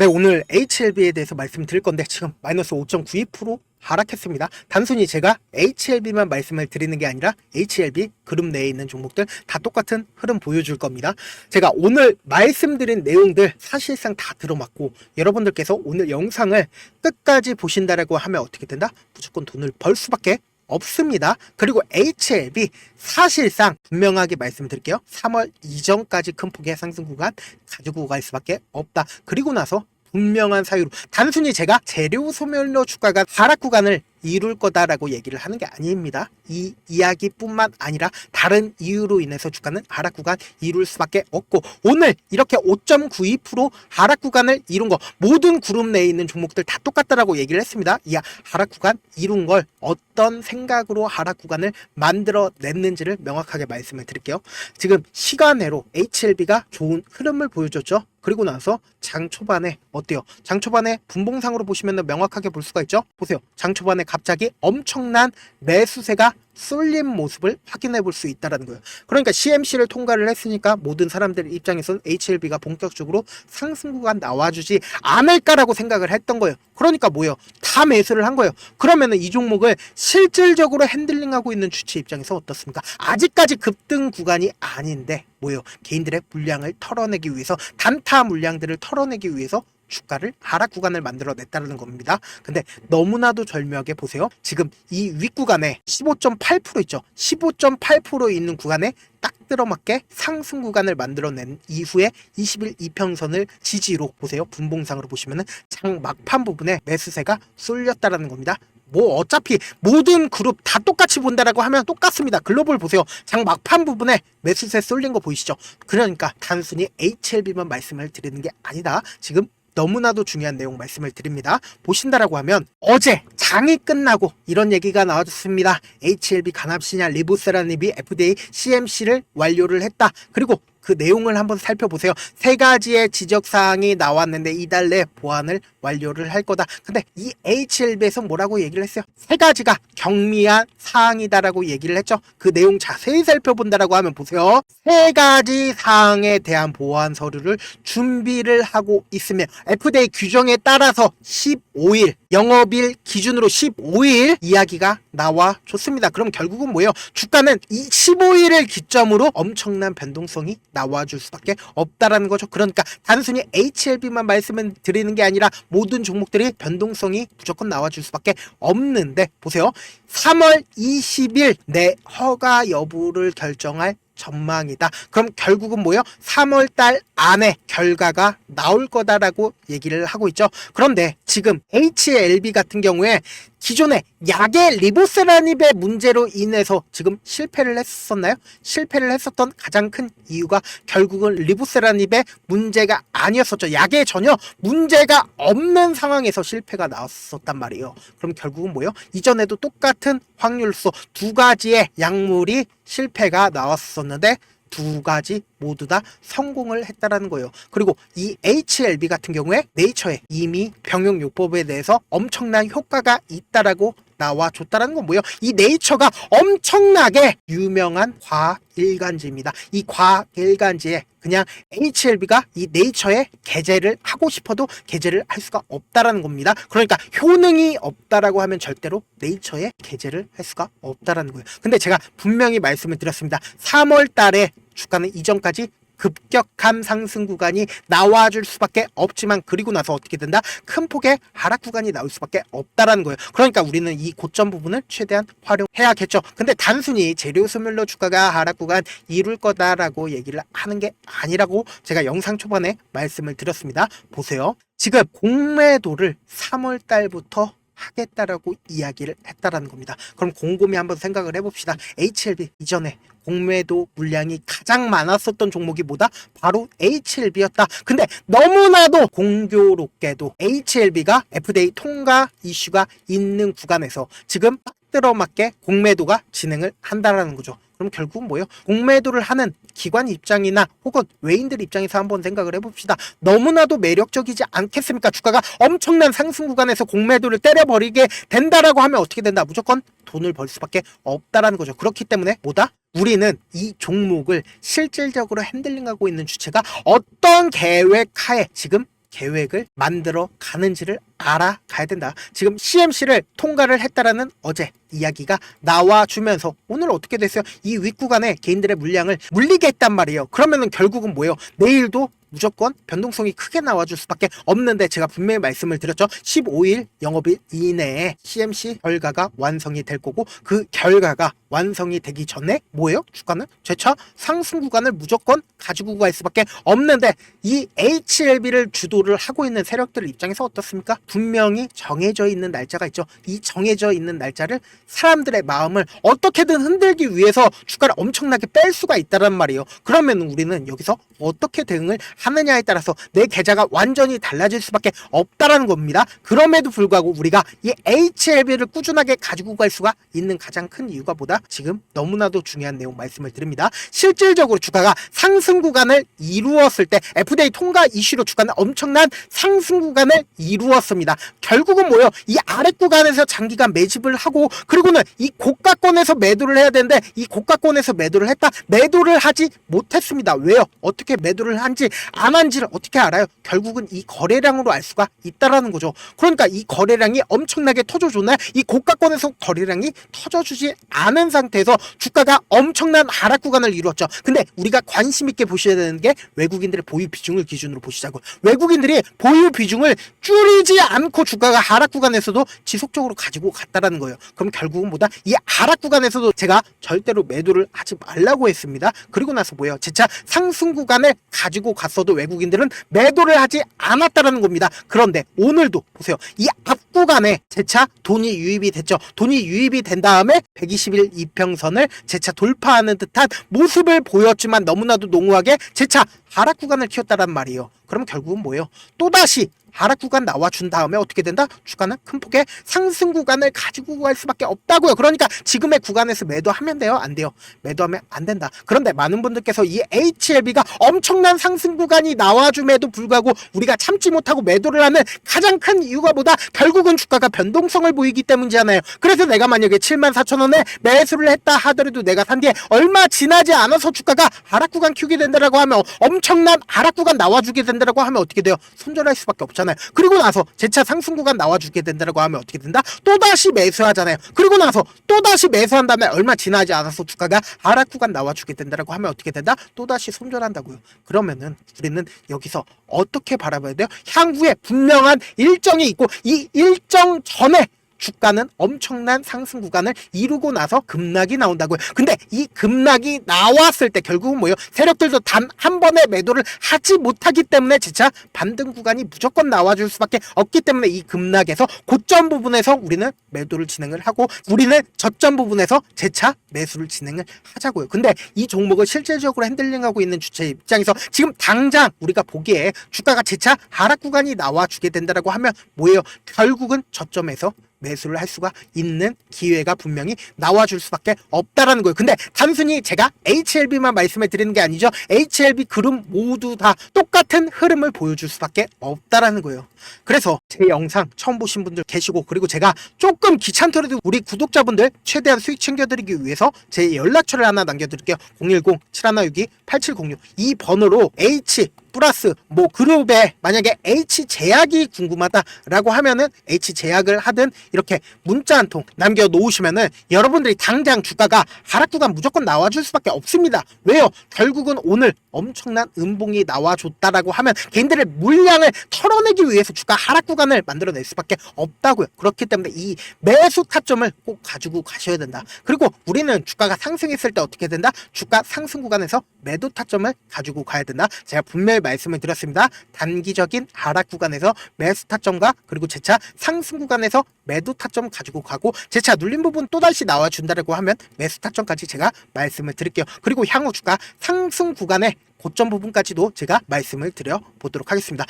네, 오늘 HLB에 대해서 말씀드릴 건데 지금 마이너스 5.92% 하락했습니다. 단순히 제가 HLB만 말씀을 드리는 게 아니라 HLB 그룹 내에 있는 종목들 다 똑같은 흐름 보여줄 겁니다. 제가 오늘 말씀드린 내용들 사실상 다 들어맞고 여러분들께서 오늘 영상을 끝까지 보신다라고 하면 어떻게 된다? 무조건 돈을 벌 수밖에 없습니다. 그리고 HLB 사실상 분명하게 말씀드릴게요. 3월 이전까지 큰 폭의 상승 구간 가지고 갈 수밖에 없다. 그리고 나서 분명한 사유로 단순히 제가 재료 소멸로 주가가 하락 구간을 이룰 거다라고 얘기를 하는 게 아닙니다. 이 이야기뿐만 아니라 다른 이유로 인해서 주가는 하락 구간 이룰 수밖에 없고 오늘 이렇게 5.92% 하락 구간을 이룬 거 모든 그룹 내에 있는 종목들 다 똑같다라고 얘기를 했습니다. 이 하락 구간 이룬 걸 어떤 생각으로 하락 구간을 만들어 냈는지를 명확하게 말씀을 드릴게요. 지금 시간외로 HLB가 좋은 흐름을 보여줬죠. 그리고 나서 장 초반에 어때요? 장 초반에 분봉상으로 보시면 명확하게 볼 수가 있죠. 보세요. 장 초반에 갑자기 엄청난 매수세가 쏠린 모습을 확인해 볼 수 있다는 거예요. 그러니까 CMC를 통과를 했으니까 모든 사람들 입장에서는 HLB가 본격적으로 상승 구간 나와주지 않을까라고 생각을 했던 거예요. 그러니까 뭐예요? 다 매수를 한 거예요. 그러면은 이 종목을 실질적으로 핸들링하고 있는 주체 입장에서 어떻습니까? 아직까지 급등 구간이 아닌데 뭐예요? 개인들의 물량을 털어내기 위해서 단타 물량들을 털어내기 위해서 주가를 하락 구간을 만들어냈다는 겁니다. 근데 너무나도 절묘하게 보세요. 지금 이 윗구간에 15.8% 있죠. 15.8% 있는 구간에 딱 들어맞게 상승 구간을 만들어낸 이후에 20일 이평선을 지지로 보세요. 분봉상으로 보시면은 장 막판 부분에 매수세가 쏠렸다는 겁니다. 뭐 어차피 모든 그룹 다 똑같이 본다라고 하면 똑같습니다. 글로벌 보세요. 장 막판 부분에 매수세 쏠린 거 보이시죠? 그러니까 단순히 HLB만 말씀을 드리는 게 아니다. 지금 너무나도 중요한 내용 말씀을 드립니다. 보신다라고 하면 어제 장이 끝나고 이런 얘기가 나와줬습니다. HLB 간합신약 리보세라닙이 FDA CMC를 완료를 했다. 그리고 그 내용을 한번 살펴보세요. 세 가지의 지적사항이 나왔는데 이달 내 보완을 완료를 할 거다. 근데 이 HLB에서 뭐라고 얘기를 했어요? 세 가지가 경미한 사항이다라고 얘기를 했죠. 그 내용 자세히 살펴본다라고 하면 보세요. 세 가지 사항에 대한 보완 서류를 준비를 하고 있으며 FDA 규정에 따라서 15일 영업일 기준으로 15일 이야기가 나와줬습니다. 그럼 결국은 뭐예요? 주가는 이 15일을 기점으로 엄청난 변동성이 나와줄 수밖에 없다라는 거죠. 그러니까 단순히 HLB만 말씀을 드리는 게 아니라 모든 종목들이 변동성이 무조건 나와줄 수밖에 없는데 보세요. 3월 20일 내 허가 여부를 결정할 전망이다. 그럼 결국은 뭐예요? 3월 달 안에 결과가 나올 거다라고 얘기를 하고 있죠. 그런데 지금 HLB 같은 경우에 기존에 약의 리보세라닙의 문제로 인해서 지금 실패를 했었나요? 실패를 했었던 가장 큰 이유가 결국은 리보세라닙의 문제가 아니었었죠. 약에 전혀 문제가 없는 상황에서 실패가 나왔었단 말이에요. 그럼 결국은 뭐예요? 이전에도 똑같은 확률수 두 가지의 약물이 실패가 나왔었는데 두 가지 모두 다 성공을 했다라는 거예요. 그리고 이 HLB 같은 경우에 네이처에 이미 병용요법에 대해서 엄청난 효과가 있다라고 나와줬다라는 건 뭐예요? 이 네이처가 엄청나게 유명한 과학 일간지입니다. 이 과학 일간지에 그냥 HLB가 이 네이처에 게재를 하고 싶어도 게재를 할 수가 없다라는 겁니다. 그러니까 효능이 없다라고 하면 절대로 네이처에 게재를 할 수가 없다라는 거예요. 근데 제가 분명히 말씀을 드렸습니다. 3월 달에 주가는 이전까지 급격한 상승 구간이 나와줄 수밖에 없지만 그리고 나서 어떻게 된다? 큰 폭의 하락 구간이 나올 수밖에 없다라는 거예요. 그러니까 우리는 이 고점 부분을 최대한 활용해야겠죠. 근데 단순히 재료 소멸로 주가가 하락 구간 이룰 거다라고 얘기를 하는 게 아니라고 제가 영상 초반에 말씀을 드렸습니다. 보세요. 지금 공매도를 3월 달부터 하겠다라고 이야기를 했다라는 겁니다. 그럼 곰곰이 한번 생각을 해봅시다. HLB 이전에 공매도 물량이 가장 많았었던 종목이 뭐다? 바로 HLB였다. 근데 너무나도 공교롭게도 HLB가 FDA 통과 이슈가 있는 구간에서 지금 딱 들어맞게 공매도가 진행을 한다라는 거죠. 그럼 결국은 뭐예요? 공매도를 하는 기관 입장이나 혹은 외인들 입장에서 한번 생각을 해봅시다. 너무나도 매력적이지 않겠습니까? 주가가 엄청난 상승 구간에서 공매도를 때려버리게 된다라고 하면 어떻게 된다? 무조건 돈을 벌 수밖에 없다라는 거죠. 그렇기 때문에 뭐다? 우리는 이 종목을 실질적으로 핸들링하고 있는 주체가 어떤 계획하에 지금 계획을 만들어 가는지를 알아가야 된다. 지금 CMC를 통과를 했다라는 어제 이야기가 나와주면서 오늘 어떻게 됐어요? 이 윗구간에 개인들의 물량을 물리게 했단 말이에요. 그러면은 결국은 뭐예요? 내일도 무조건 변동성이 크게 나와줄 수밖에 없는데 제가 분명히 말씀을 드렸죠. 15일 영업일 이내에 CMC 결과가 완성이 될 거고 그 결과가 완성이 되기 전에 뭐예요? 주가는 재차 상승 구간을 무조건 가지고 갈 수밖에 없는데 이 HLB를 주도를 하고 있는 세력들 입장에서 어떻습니까? 분명히 정해져 있는 날짜가 있죠. 이 정해져 있는 날짜를 사람들의 마음을 어떻게든 흔들기 위해서 주가를 엄청나게 뺄 수가 있다란 말이에요. 그러면 우리는 여기서 어떻게 대응을 하느냐에 따라서 내 계좌가 완전히 달라질 수밖에 없다라는 겁니다. 그럼에도 불구하고 우리가 이 HLB를 꾸준하게 가지고 갈 수가 있는 가장 큰 이유가 뭐다? 지금 너무나도 중요한 내용 말씀을 드립니다. 실질적으로 주가가 상승 구간을 이루었을 때 FDA 통과 이슈로 주가는 엄청난 상승 구간을 이루었습니다. 결국은 뭐예요? 이 아래 구간에서 장기간 매집을 하고 그리고는 이 고가권에서 매도를 해야 되는데 이 고가권에서 매도를 했다. 매도를 하지 못했습니다. 왜요? 어떻게 매도를 한지 안 한지를 어떻게 알아요? 결국은 이 거래량으로 알 수가 있다라는 거죠. 그러니까 이 거래량이 엄청나게 터져줬나요? 이 고가권에서 거래량이 터져주지 않은 상태에서 주가가 엄청난 하락 구간을 이루었죠. 근데 우리가 관심 있게 보셔야 되는 게 외국인들의 보유 비중을 기준으로 보시자고. 외국인들이 보유 비중을 줄이지 않고 주가가 하락 구간에서도 지속적으로 가지고 갔다라는 거예요. 그럼 결국은 뭐다? 이 하락 구간에서도 제가 절대로 매도를 하지 말라고 했습니다. 그리고 나서 뭐예요? 재차 상승 구간을 가지고 갔어도 외국인들은 매도를 하지 않았다라는 겁니다. 그런데 오늘도 보세요. 이 앞구간에 재차 돈이 유입이 됐죠. 돈이 유입이 된 다음에 120일 이평선을 재차 돌파하는 듯한 모습을 보였지만 너무나도 농후하게 재차 하락 구간을 키웠다란 말이에요. 그럼 결국은 뭐예요? 또다시 하락 구간 나와준 다음에 어떻게 된다? 주가는 큰 폭의 상승 구간을 가지고 갈 수밖에 없다고요. 그러니까 지금의 구간에서 매도하면 돼요? 안 돼요? 매도하면 안 된다. 그런데 많은 분들께서 이 HLB가 엄청난 상승 구간이 나와줌에도 불구하고 우리가 참지 못하고 매도를 하는 가장 큰 이유가 뭐다? 결국은 주가가 변동성을 보이기 때문이잖아요. 그래서 내가 만약에 74,000원에 매수를 했다 하더라도 내가 산 뒤에 얼마 지나지 않아서 주가가 하락 구간 키우게 된다라고 하면 엄청난 하락 구간 나와주게 된다라고 하면 어떻게 돼요? 손절할 수밖에 없잖아요. 그리고 나서 재차 상승 구간 나와주게 된다라고 하면 어떻게 된다? 또다시 매수하잖아요. 그리고 나서 또다시 매수한 다음에 얼마 지나지 않아서 주가가 하락 구간 나와주게 된다라고 하면 어떻게 된다? 또다시 손절한다고요. 그러면은 우리는 여기서 어떻게 바라봐야 돼요? 향후에 분명한 일정이 있고 이 일정 전에 주가는 엄청난 상승 구간을 이루고 나서 급락이 나온다고요. 근데 이 급락이 나왔을 때 결국은 뭐예요? 세력들도 단 한 번의 매도를 하지 못하기 때문에 진짜 반등 구간이 무조건 나와줄 수밖에 없기 때문에 이 급락에서 고점 부분에서 우리는 매도를 진행을 하고 우리는 저점 부분에서 재차 매수를 진행을 하자고요. 근데 이 종목을 실질적으로 핸들링하고 있는 주체 입장에서 지금 당장 우리가 보기에 주가가 재차 하락 구간이 나와주게 된다라고 하면 뭐예요? 결국은 저점에서 매수를 할 수가 있는 기회가 분명히 나와줄 수밖에 없다라는 거예요. 근데 단순히 제가 HLB만 말씀을 드리는 게 아니죠. HLB 그룹 모두 다 똑같은 흐름을 보여줄 수밖에 없다라는 거예요. 그래서 제 영상 처음 보신 분들 계시고 그리고 제가 조금 귀찮더라도 우리 구독자분들 최대한 수익 챙겨드리기 위해서 제 연락처를 하나 남겨드릴게요. 010-7162-8706 이 번호로 H 플러스 뭐 그룹에 만약에 H제약이 궁금하다라고 하면은 H제약을 하든 이렇게 문자 한 통 남겨 놓으시면은 여러분들이 당장 주가가 하락 구간 무조건 나와줄 수밖에 없습니다. 왜요? 결국은 오늘 엄청난 음봉이 나와줬다라고 하면 개인들의 물량을 털어내기 위해서 주가 하락 구간을 만들어낼 수밖에 없다고요. 그렇기 때문에 이 매수 타점을 꼭 가지고 가셔야 된다. 그리고 우리는 주가가 상승했을 때 어떻게 된다? 주가 상승 구간에서 매도 타점을 가지고 가야 된다. 제가 분명히 말씀을 드렸습니다. 단기적인 하락 구간에서 매수 타점과 그리고 재차 상승 구간에서 매도 타점 가지고 가고 재차 눌린 부분 또다시 나와준다라고 하면 매수 타점까지 제가 말씀을 드릴게요. 그리고 향후 주가 상승 구간에 고점 부분까지도 제가 말씀을 드려보도록 하겠습니다.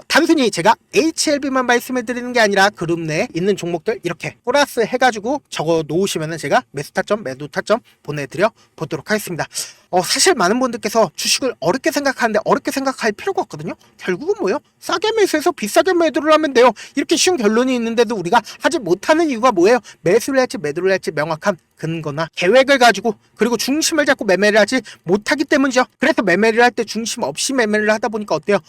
단순히 제가 HLB만 말씀을 드리는 게 아니라 그룹 내에 있는 종목들 이렇게 플러스 해가지고 적어 놓으시면은 제가 매수 타점, 매도 타점 보내드려 보도록 하겠습니다. 사실 많은 분들께서 주식을 어렵게 생각하는데 어렵게 생각할 필요가 없거든요. 결국은 뭐예요? 싸게 매수해서 비싸게 매도를 하면 돼요. 이렇게 쉬운 결론이 있는데도 우리가 하지 못하는 이유가 뭐예요? 매수를 할지 매도를 할지 명확한 근거나 계획을 가지고, 그리고 중심을 잡고 매매를 하지 못하기 때문이죠. 그래서 매매를 할 때 중심 없이 매매를 하다 보니까 어때요?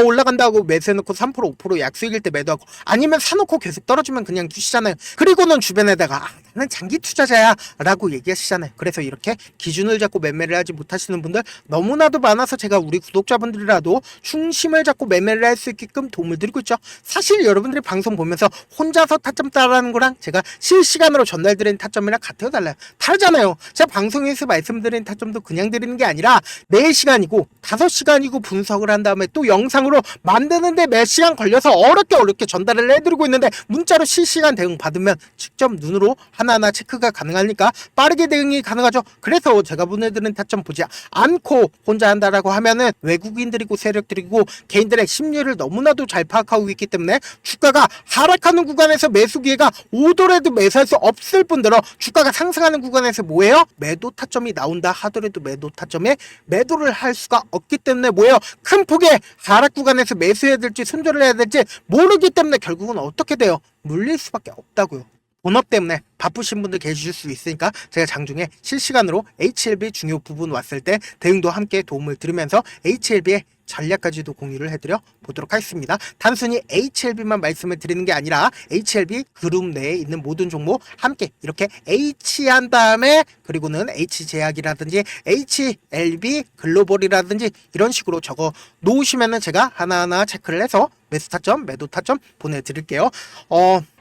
올라간다고 매수해놓고 3% 5% 약수익일 때 매도하고, 아니면 사놓고 계속 떨어지면 그냥 두시잖아요. 그리고는 주변에다가 나는 장기 투자자야 라고 얘기하시잖아요. 그래서 이렇게 기준을 잡고 매매를 하지 못하시는 분들 너무나도 많아서 제가 우리 구독자분들이라도 중심을 잡고 매매를 할 수 있게끔 도움을 드리고 있죠. 사실 여러분들이 방송 보면서 혼자서 타점 따라하는 거랑 제가 실시간으로 전달드리는 타점이랑 같아요, 달라요? 다르잖아요. 제가 방송에서 말씀드리는 타점도 그냥 드리는 게 아니라 4시간이고 5시간이고 분석을 한 다음에 또 영상으로 만드는데 몇 시간 걸려서 어렵게 전달을 해드리고 있는데, 문자로 실시간 대응 받으면 직접 눈으로 하나하나 체크가 가능하니까 빠르게 대응이 가능하죠. 그래서 제가 보내드리는 타점 보지 않고 혼자 한다라고 하면은 외국인들이고 세력들이고 개인들의 심리를 너무나도 잘 파악하고 있기 때문에 주가가 하락하는 구간에서 매수 기회가 오더라도 매수할 수 없을 뿐더러 주가가 상승하는 구간에서 뭐예요? 매도 타점이 나온다 하더라도 매도 타점에 매도를 할 수가 없기 때문에 뭐예요? 큰 폭의 하락 구간에서 매수해야 될지 손절을 해야 될지 모르기 때문에 결국은 어떻게 돼요? 물릴 수밖에 없다고요. 본업 때문에 바쁘신 분들 계실 수 있으니까 제가 장중에 실시간으로 HLB 중요 부분 왔을 때 대응도 함께 도움을 드리면서 HLB의 전략까지도 공유를 해드려 보도록 하겠습니다. 단순히 HLB만 말씀을 드리는 게 아니라 HLB 그룹 내에 있는 모든 종목 함께 이렇게 H 한 다음에 그리고는 H제약이라든지 HLB 글로벌이라든지 이런 식으로 적어 놓으시면은 제가 하나하나 체크를 해서 매수 타점, 매도 타점 보내드릴게요.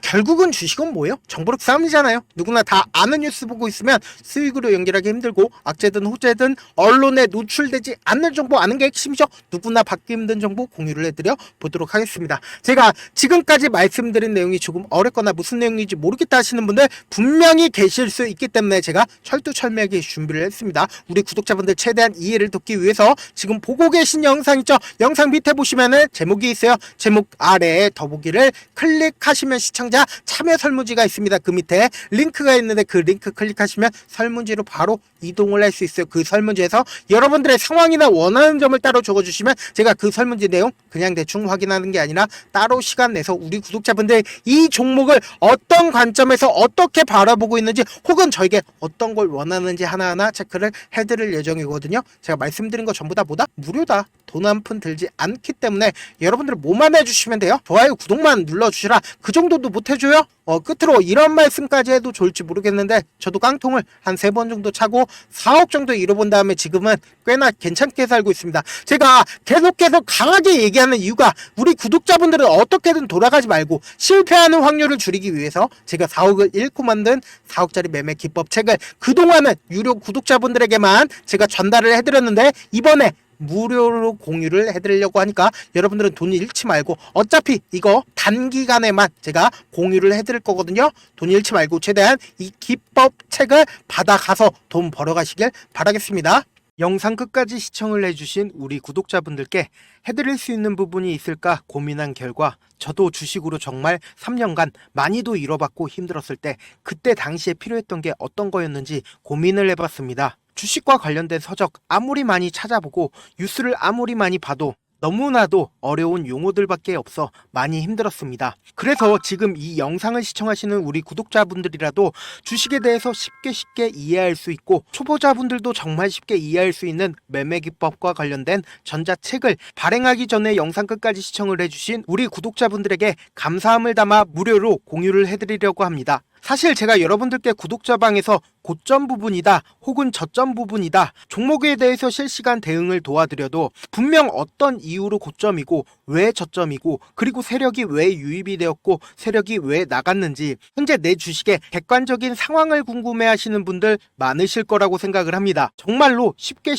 결국은 주식은 뭐예요? 정보력 싸움이잖아요. 누구나 다 아는 뉴스 보고 있으면 수익으로 연결하기 힘들고, 악재든 호재든 언론에 노출되지 않는 정보 아는 게 핵심이죠. 누구나 받기 힘든 정보 공유를 해드려 보도록 하겠습니다. 제가 지금까지 말씀드린 내용이 조금 어렵거나 무슨 내용인지 모르겠다 하시는 분들 분명히 계실 수 있기 때문에 제가 철두철미하게 준비를 했습니다. 우리 구독자분들 최대한 이해를 돕기 위해서 지금 보고 계신 영상 있죠? 영상 밑에 보시면은 제목이 있어요. 제목 아래에 더보기를 클릭하시면 시청자 참여 설문지가 있습니다. 그 밑에 링크가 있는데 그 링크 클릭하시면 설문지로 바로 이동을 할 수 있어요. 그 설문지에서 여러분들의 상황이나 원하는 점을 따로 적어주시면 제가 그 설문지 내용 그냥 대충 확인하는 게 아니라 따로 시간 내서 우리 구독자분들 이 종목을 어떤 관점에서 어떻게 바라보고 있는지, 혹은 저에게 어떤 걸 원하는지 하나하나 체크를 해드릴 예정이거든요. 제가 말씀드린 거 전부 다 뭐다? 무료다. 돈 한 푼 들지 않기 때문에 여러분들 뭐만 해주시면 돼요. 좋아요, 구독만 눌러주시라. 그 정도도 못해줘요? 끝으로 이런 말씀까지 해도 좋을지 모르겠는데 저도 깡통을 한 3번 정도 차고 4억 정도 잃어본 다음에 지금은 꽤나 괜찮게 살고 있습니다. 제가 계속해서 강하게 얘기하는 이유가 우리 구독자분들은 어떻게든 돌아가지 말고 실패하는 확률을 줄이기 위해서 제가 4억을 잃고 만든 4억짜리 매매 기법 책을 그동안은 유료 구독자분들에게만 제가 전달을 해드렸는데, 이번에 무료로 공유를 해드리려고 하니까 여러분들은 돈 잃지 말고, 어차피 이거 단기간에만 제가 공유를 해드릴 거거든요. 돈 잃지 말고 최대한 이 기법 책을 받아가서 돈 벌어가시길 바라겠습니다. 영상 끝까지 시청을 해주신 우리 구독자분들께 해드릴 수 있는 부분이 있을까 고민한 결과, 저도 주식으로 정말 3년간 많이도 잃어봤고 힘들었을 때 그때 당시에 필요했던 게 어떤 거였는지 고민을 해봤습니다. 주식과 관련된 서적 아무리 많이 찾아보고 뉴스를 아무리 많이 봐도 너무나도 어려운 용어들밖에 없어 많이 힘들었습니다. 그래서 지금 이 영상을 시청하시는 우리 구독자분들이라도 주식에 대해서 쉽게 이해할 수 있고, 초보자분들도 정말 쉽게 이해할 수 있는 매매 기법과 관련된 전자책을 발행하기 전에 영상 끝까지 시청을 해주신 우리 구독자분들에게 감사함을 담아 무료로 공유를 해드리려고 합니다. 사실 제가 여러분들께 구독자방에서 고점 부분이다 혹은 저점 부분이다 종목에 대해서 실시간 대응을 도와드려도 분명 어떤 이유로 고점이고 왜 저점이고, 그리고 세력이 왜 유입이 되었고 세력이 왜 나갔는지 현재 내 주식의 객관적인 상황을 궁금해 하시는 분들 많으실 거라고 생각을 합니다. 정말로 쉽게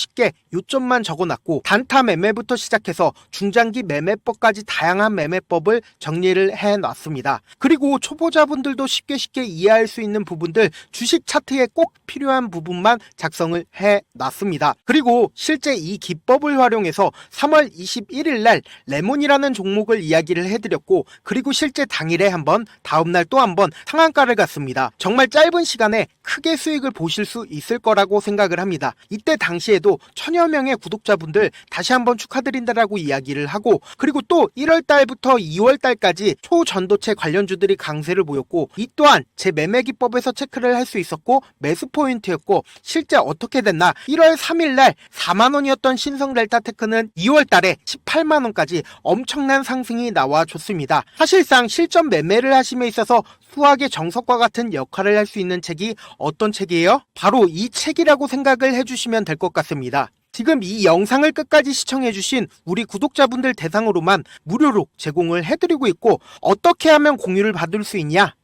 요점만 적어놨고 단타 매매부터 시작해서 중장기 매매법까지 다양한 매매법을 정리를 해놨습니다. 그리고 초보자분들도 쉽게 이해할 수 있는 부분들, 주식 차트에 꼭 필요한 부분만 작성을 해놨습니다. 그리고 실제 이 기법을 활용해서 3월 21일 날 레몬이라는 종목을 이야기를 해드렸고, 그리고 실제 당일에 한번, 다음날 또 한번 상한가를 갔습니다. 정말 짧은 시간에 크게 수익을 보실 수 있을 거라고 생각을 합니다. 이때 당시에도 1000여 명의 구독자분들 다시 한번 축하드린다라고 이야기를 하고, 그리고 또 1월 달부터 2월 달까지 초전도체 관련주들이 강세를 보였고, 이 또한 제 매매 기법에서 체크를 할 수 있었고 매수 포인트였고, 실제 어떻게 됐나, 1월 3일 날 4만원이었던 신성 델타테크는 2월 달에 18만원까지 엄청난 상승이 나와줬습니다. 사실상 실전 매매를 하심에 있어서 수학의 정석과 같은 역할을 할 수 있는 책이 어떤 책이에요? 바로 이 책이라고 생각을 해주시면 될 것 같습니다. 지금 이 영상을 끝까지 시청해주신 우리 구독자분들 대상으로만 무료로 제공을 해드리고 있고, 어떻게 하면 공유를 받을 수 있냐?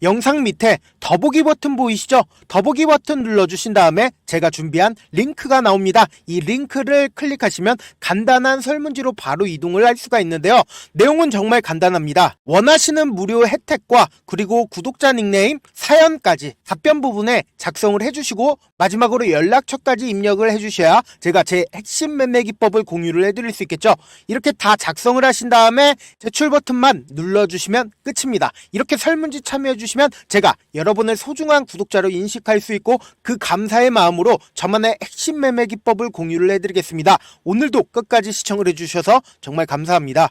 영상 밑에 더보기 버튼 보이시죠? 더보기 버튼 눌러주신 다음에 제가 준비한 링크가 나옵니다. 이 링크를 클릭하시면 간단한 설문지로 바로 이동을 할 수가 있는데요. 내용은 정말 간단합니다. 원하시는 무료 혜택과 그리고 구독자 닉네임, 사연까지 답변 부분에 작성을 해주시고, 마지막으로 연락처까지 입력을 해주셔야 제가 제 핵심 매매 기법을 공유를 해드릴 수 있겠죠. 이렇게 다 작성을 하신 다음에 제출 버튼만 눌러주시면 끝입니다. 이렇게 설문지 참여해주시면 제가 여러분을 소중한 구독자로 인식할 수 있고, 그 감사의 마음으로 저만의 핵심 매매 기법을 공유를 해드리겠습니다. 오늘도 끝까지 시청을 해주셔서 정말 감사합니다.